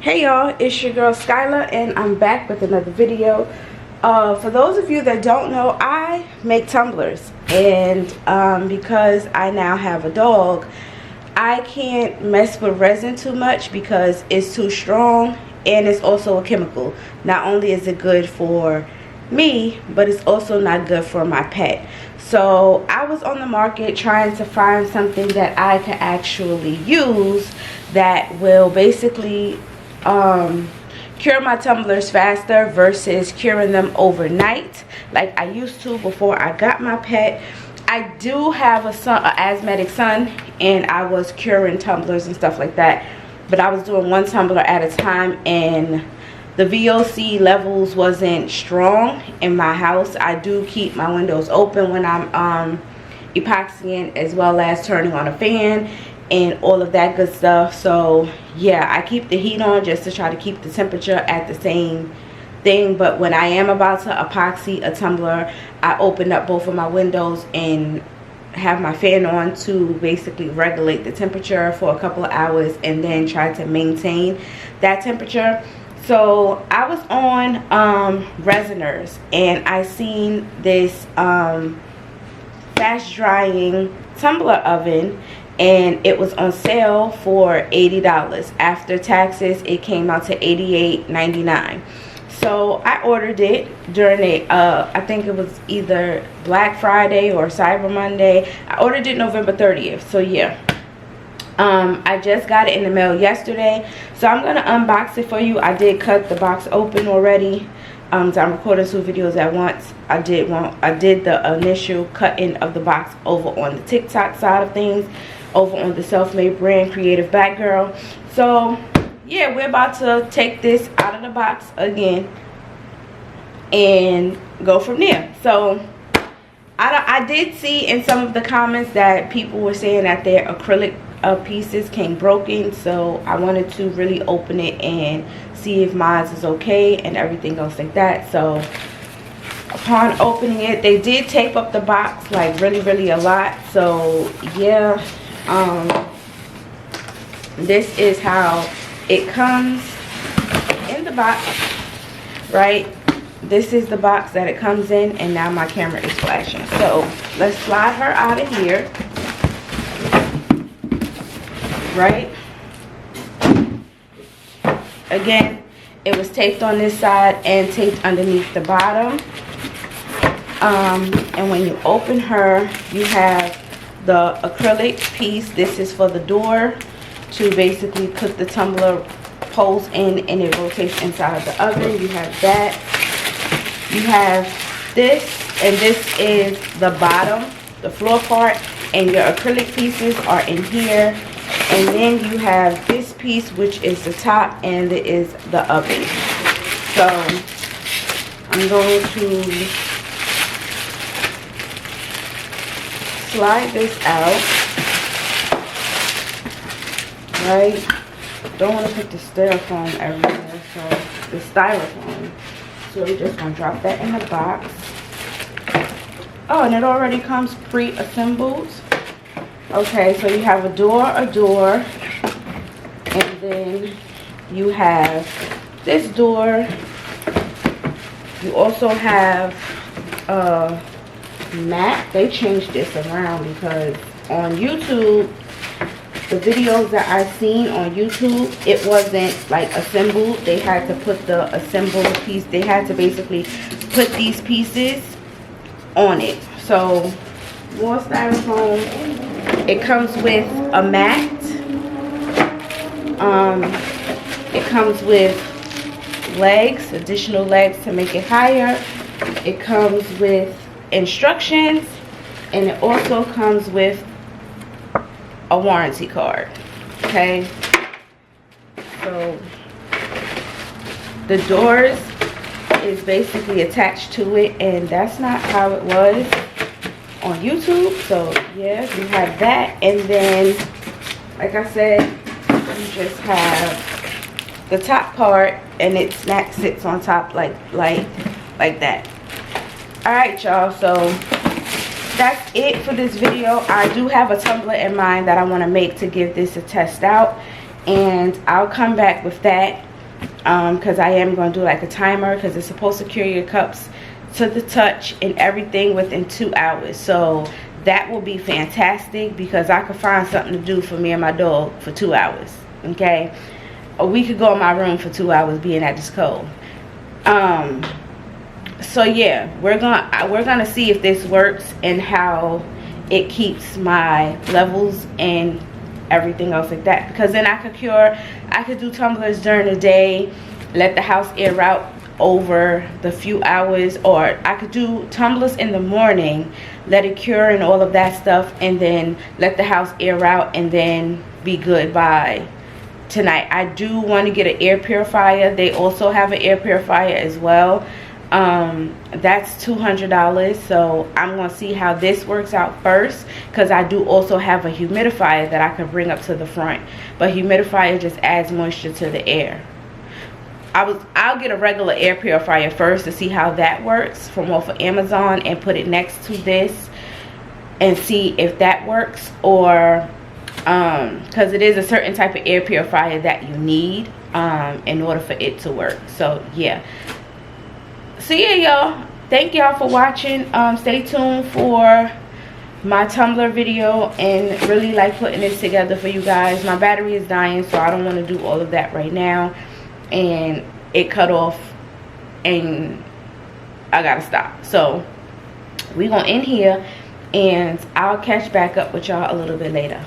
Hey y'all, it's your girl Skyla and I'm back with another video. For those of you that don't know, I make tumblers, and because I now have a dog, I can't mess with resin too much because it's too strong and it's also a chemical. Not only is it good for me, but it's also not good for my pet. So I was on the market trying to find something that I can actually use that will basically cure my tumblers faster versus curing them overnight like I used to before I got my pet. I do have an asthmatic son, and I was curing tumblers and stuff like that, but I was doing one tumbler at a time, and the VOC levels wasn't strong in my house. I do keep my windows open when I'm epoxying, as well as turning on a fan and all of that good stuff. So yeah, I keep the heat on just to try to keep the temperature at the same thing. But when I am about to epoxy a tumbler, I open up both of my windows and have my fan on to basically regulate the temperature for a couple of hours and then try to maintain that temperature. So I was on Resiners, and I seen this fast drying tumbler oven, and it was on sale for $80. After taxes, it came out to $88.99. So I ordered it during I think it was either Black Friday or Cyber Monday. I ordered it November 30th. So yeah, I just got it in the mail yesterday. So I'm gonna unbox it for you. I did cut the box open already. So I'm recording 2 videos at once. I did the initial cutting of the box over on the TikTok side of things, over on the Self-Made Brand Creative Black Girl. So yeah, we're about to take this out of the box again and go from there. So I did see in some of the comments that people were saying that their acrylic pieces came broken, so I wanted to really open it and see if mine is okay and everything else like that. So upon opening it, they did tape up the box like really a lot. So yeah, this is how it comes in the box, right? This is the box that it comes in, and now my camera is flashing. So let's slide her out of here, right? Again, it was taped on this side and taped underneath the bottom. And when you open her, you have the acrylic piece. This is for the door to basically put the tumbler poles in, and it rotates inside of the oven. You have that. You have this, and this is the bottom, the floor part, and your acrylic pieces are in here. And then you have this piece, which is the top, and it is the oven. So I'm going to slide this out, right? Don't want to put the styrofoam everywhere, so we're just gonna drop that in the box. Oh, and it already comes pre-assembled. Okay, so you have a door, and then you have this door. You also have a mat. They changed this around because on YouTube, the videos that I've seen on YouTube, it wasn't like assembled. They had to put the assembled piece. They had to basically put these pieces on it. So more styrofoam. It comes with a mat. It comes with legs, additional legs to make it higher. It comes with instructions, and it also comes with a warranty card. Okay, so the doors is basically attached to it, and that's not how it was on YouTube. So yeah, you have that, and then like I said, you just have the top part, and it sits on top like that. All right, y'all, so that's it for this video. I do have a tumbler in mind that I want to make to give this a test out, and I'll come back with that because I am going to do like a timer, because it's supposed to cure your cups to the touch and everything within 2 hours. So that will be fantastic, because I could find something to do for me and my dog for 2 hours. Okay, or we could go in my room for 2 hours being at this cold. So yeah, we're gonna see if this works and how it keeps my levels and everything else like that, because then I could do tumblers during the day, let the house air out over the few hours, or I could do tumblers in the morning, let it cure and all of that stuff, and then let the house air out and then be good by tonight. I do want to get an air purifier. They also have an air purifier as well. That's $200. So I'm going to see how this works out first, because I do also have a humidifier that I can bring up to the front, but humidifier just adds moisture to the air. I'll get a regular air purifier first to see how that works from off of Amazon, and put it next to this and see if that works, or because it is a certain type of air purifier that you need in order for it to work. So yeah, y'all, thank y'all for watching. Stay tuned for my Tumbler video, and really like putting this together for you guys. My battery is dying, so I don't want to do all of that right now, and it cut off and I gotta stop. So we gonna end here, and I'll catch back up with y'all a little bit later.